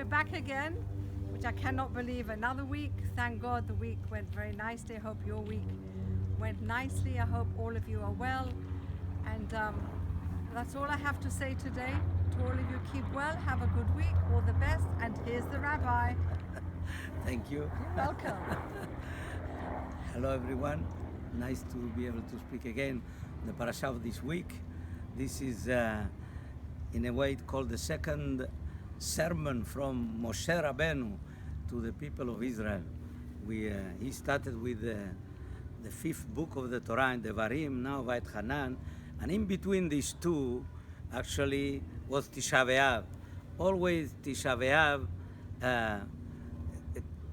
back again, which I cannot believe. Another week. Thank God the week went very nicely. I hope your week went nicely. I hope all of you are well. And that's all I have to say today. To all of you, keep well, have a good week, all the best. And here's the Rabbi. Thank you. You're welcome. Hello everyone. Nice to be able to speak again the parasha of this week. This is in a way called the second sermon from Moshe Rabbeinu to the people of Israel. He started with the fifth book of the Torah in Devarim, now Va'etchanan, and in between these two actually was Tisha B'Av. Always Tisha B'Av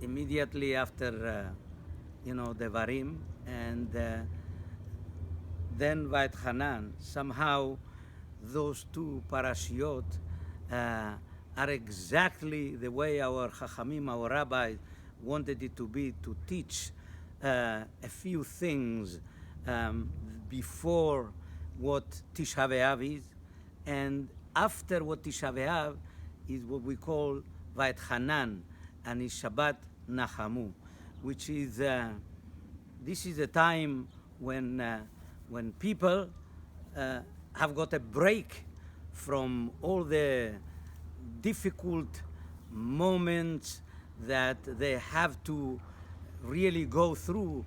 immediately after Devarim, and then Va'etchanan. Somehow those two parashiot are exactly the way our Chachamim, our rabbis, wanted it to be, to teach a few things before what Tisha B'Av is, and after what Tisha B'Av is what we call Va'etchanan, and is Shabbat Nachamu, which is this is a time when people have got a break from all the difficult moments that they have to really go through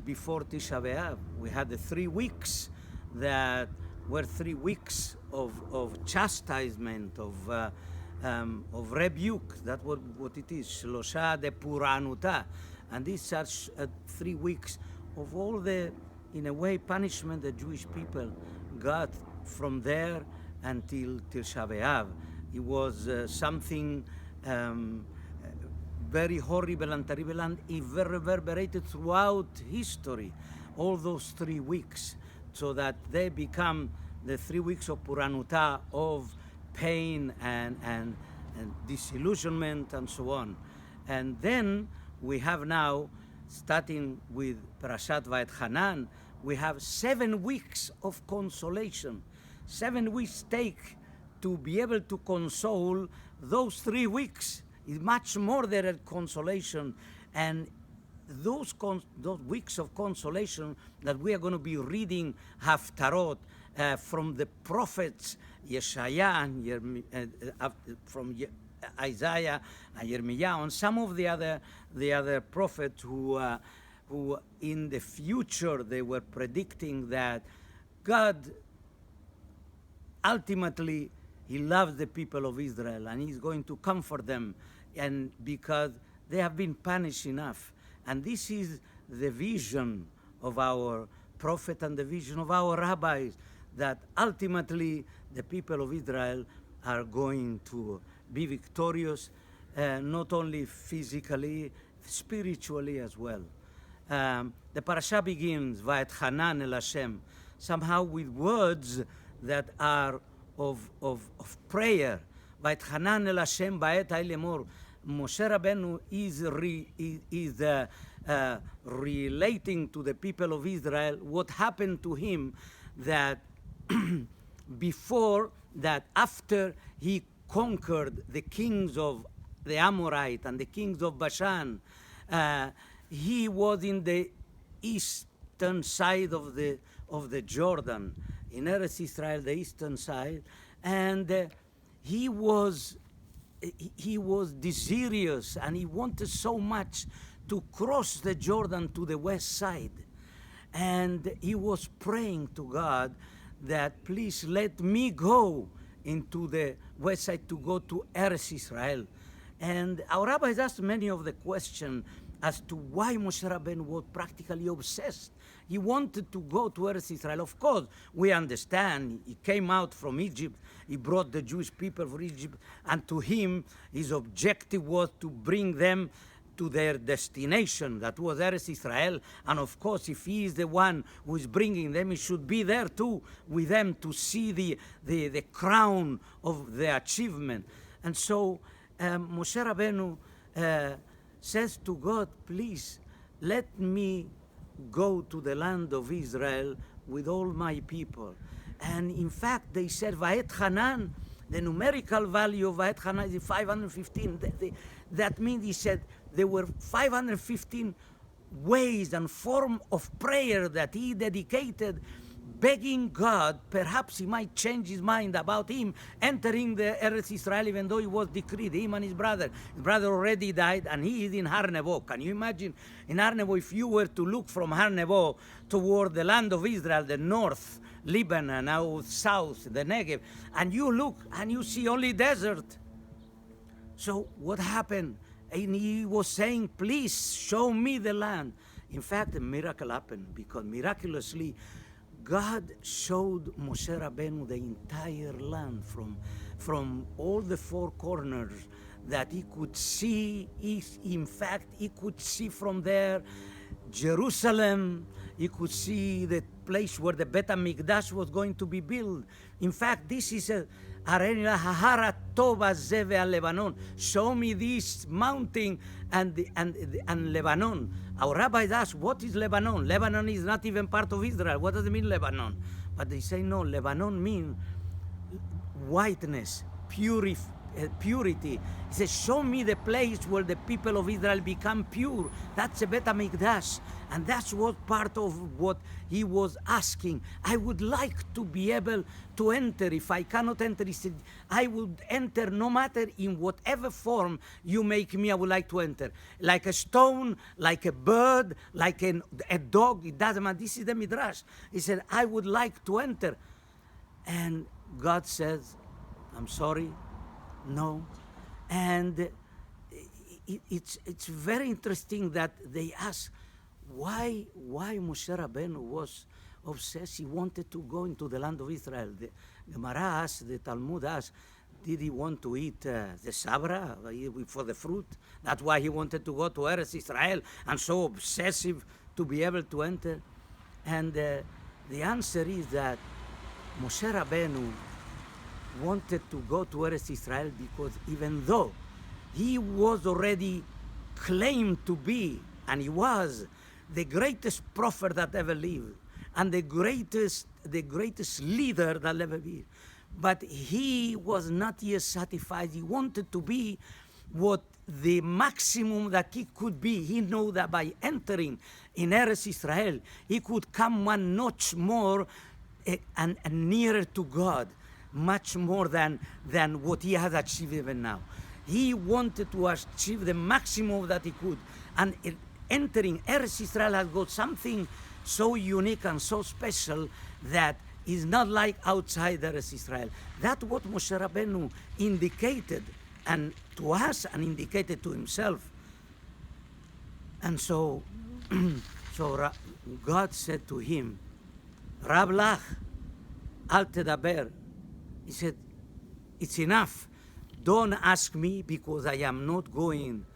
before Tisha B'Av. We had the 3 weeks that were 3 weeks of chastisement, of rebuke. That's what it is. Shlosha de Puranuta. And these are 3 weeks of all the, in a way, punishment the Jewish people got from there until Tisha B'Av. It was something very horrible and terrible, and it reverberated throughout history, all those 3 weeks, so that they become the 3 weeks of Puranuta, of pain and disillusionment and so on. And then we have now, starting with Perashat Va'etchanan, we have 7 weeks of consolation. 7 weeks take to be able to console those 3 weeks. Is much more than consolation, and those weeks of consolation that we are going to be reading Haftarot from the prophets Yeshaya and from Isaiah and Yirmiyahu, and some of the other prophets who in the future they were predicting that God ultimately He loves the people of Israel and He's going to comfort them, and because they have been punished enough. And this is the vision of our prophet and the vision of our rabbis, that ultimately the people of Israel are going to be victorious, not only physically, spiritually as well. The parasha begins, Va'etchanan el Hashem, somehow with words that are of prayer. Va'etchanan el Hashem ba'et ha'lemor. Moshe Rabbeinu is relating to the people of Israel what happened to him, that before that, after he conquered the kings of the Amorite and the kings of Bashan, he was in the eastern side of the Jordan, in Eretz Israel, the eastern side, and he was desirous, and he wanted so much to cross the Jordan to the west side, and he was praying to God that please let me go into the west side to go to Eretz Israel. And our rabbis asked many of the questions as to why Moshe Rabbeinu was practically obsessed. He wanted to go to Eretz Israel. Of course, we understand. He came out from Egypt. He brought the Jewish people from Egypt. And to him, his objective was to bring them to their destination. That was Eretz Israel. And of course, if he is the one who is bringing them, he should be there too with them to see the crown of the achievement. And so Moshe Rabbeinu says to God, please, let me go to the land of Israel with all my people. And in fact, they said, Va'etchanan, The numerical value of Va'etchanan is 515. That means, he said, there were 515 ways and form of prayer that he dedicated, begging God, perhaps he might change his mind about him entering the Eretz Israel, even though it was decreed, him and his brother. His brother already died, and he is in Har Nevo. Can you imagine? In Har Nevo, if you were to look from Har Nevo toward the land of Israel, the north, Lebanon, now south, the Negev, and you look and you see only desert. So what happened? And he was saying, please show me the land. In fact, a miracle happened, because miraculously, God showed Moshe Rabbeinu the entire land from all the four corners, that he could see. In fact, he could see from there Jerusalem. He could see the place where the Bet HaMikdash was going to be built. In fact, this is a Hahara Tova Zeve Lebanon. Show me this mountain and Lebanon. Our rabbis ask, what is Lebanon? Lebanon is not even part of Israel. What does it mean, Lebanon? But they say, no, Lebanon means whiteness, purity. He says, show me the place where the people of Israel become pure. That's the Bet HaMikdash. And that's what part of what he was asking. I would like to be able to enter. If I cannot enter, he said, I would enter no matter in whatever form you make me, I would like to enter. Like a stone, like a bird, like a dog, it doesn't matter. This is the Midrash. He said, I would like to enter. And God says, I'm sorry, no. And it's very interesting that they ask, why Moshe Rabbeinu was obsessed. He wanted to go into the land of Israel. The Gemara asks, the Talmud asks, did he want to eat the sabra for the fruit? That's why he wanted to go to Eretz Israel and so obsessive to be able to enter. And the answer is that Moshe Rabbeinu wanted to go to Eretz Israel because even though he was already claimed to be, and he was, the greatest prophet that ever lived, and the greatest leader that ever lived, but he was not yet satisfied. He wanted to be what the maximum that he could be. He knew that by entering in Eretz Israel, he could come one notch more and nearer to God, much more than what he has achieved even now. He wanted to achieve the maximum that he could. And entering Eretz Israel has got something so unique and so special that is not like outside Eretz Israel. That's what Moshe Rabbeinu indicated and to us and indicated to himself. And so, God said to him, Rab lach, al tedaber. He said, it's enough. Don't ask me, because I am not going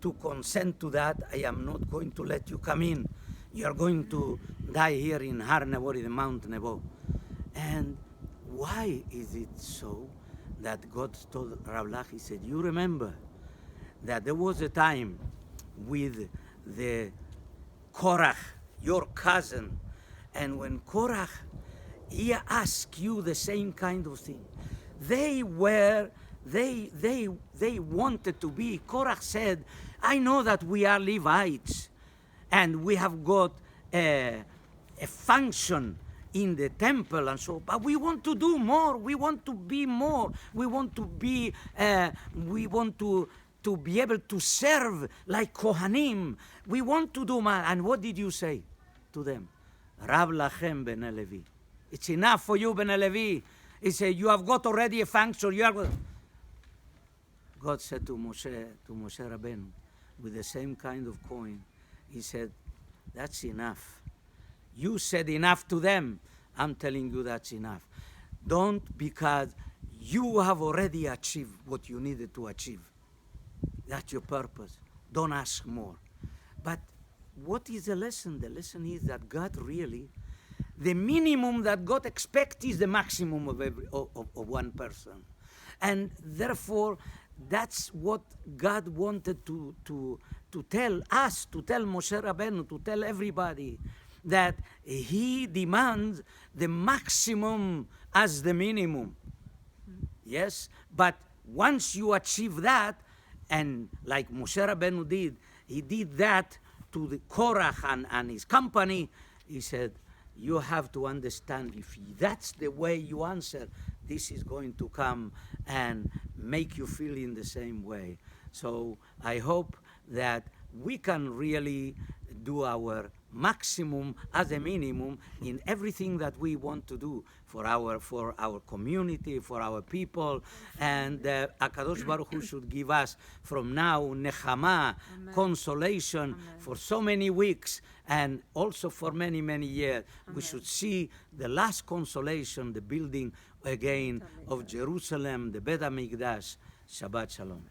to consent to that. I am not going to let you come in. You are going to die here in Har Nevo, in the Mount Nevo. And why is it so that God told Rav Lach, he said, you remember that there was a time with the Korach, your cousin, and when Korach, he asked you the same kind of thing. They wanted to be. Korach said, I know that we are Levites and we have got a function in the temple and so, but we want to do more. We want to be more. We want to be able to serve like Kohanim. We want to do more. And what did you say to them? Rab lachem ben Levi. It's enough for you, Ben Levi. He said, you have got already a function. God said to Moshe Rabbeinu, with the same kind of coin, he said, that's enough. You said enough to them. I'm telling you that's enough. Don't, because you have already achieved what you needed to achieve. That's your purpose. Don't ask more. But what is the lesson? The lesson is that God really, the minimum that God expects is the maximum of one person. And therefore, that's what God wanted to tell us, to tell Moshe Rabbeinu, to tell everybody, that he demands the maximum as the minimum. Yes? But once you achieve that, and like Moshe Rabbeinu did, he did that to the Korach and his company. He said, you have to understand, if that's the way you answer, this is going to come and make you feel in the same way. So I hope that we can really do our maximum as a minimum in everything that we want to do for our community, for our people, and HaKadosh Baruch Hu should give us from now nechama, consolation for so many weeks, and also for many, many years. We should see the last consolation, the building again of Jerusalem, the Bet HaMikdash. Shabbat Shalom.